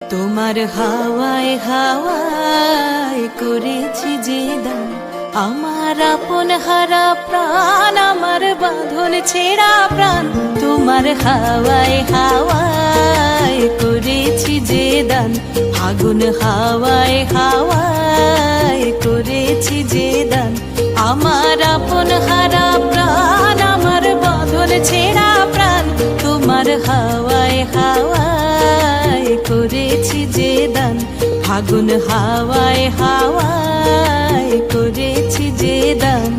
তোমার হাওয়ায় হাওয়ায় করেছি যে দান, আমার আপন হারা প্রাণ, আমার বাঁধন ছেঁড়া প্রাণ। তোমার হাওয়ায় হাওয়ায় করেছি যে দান, ফাগুন হাওয়ায় হাওয়ায় করেছি যে দান, আমার আপন হারা প্রাণ, আমার বাঁধন ছেঁড়া প্রাণ। তোমার হাওয়ায় হাওয়ায় করেছি যে দান, ফাগুন হাওয়ায় হাওয়ায় করেছি যে দান।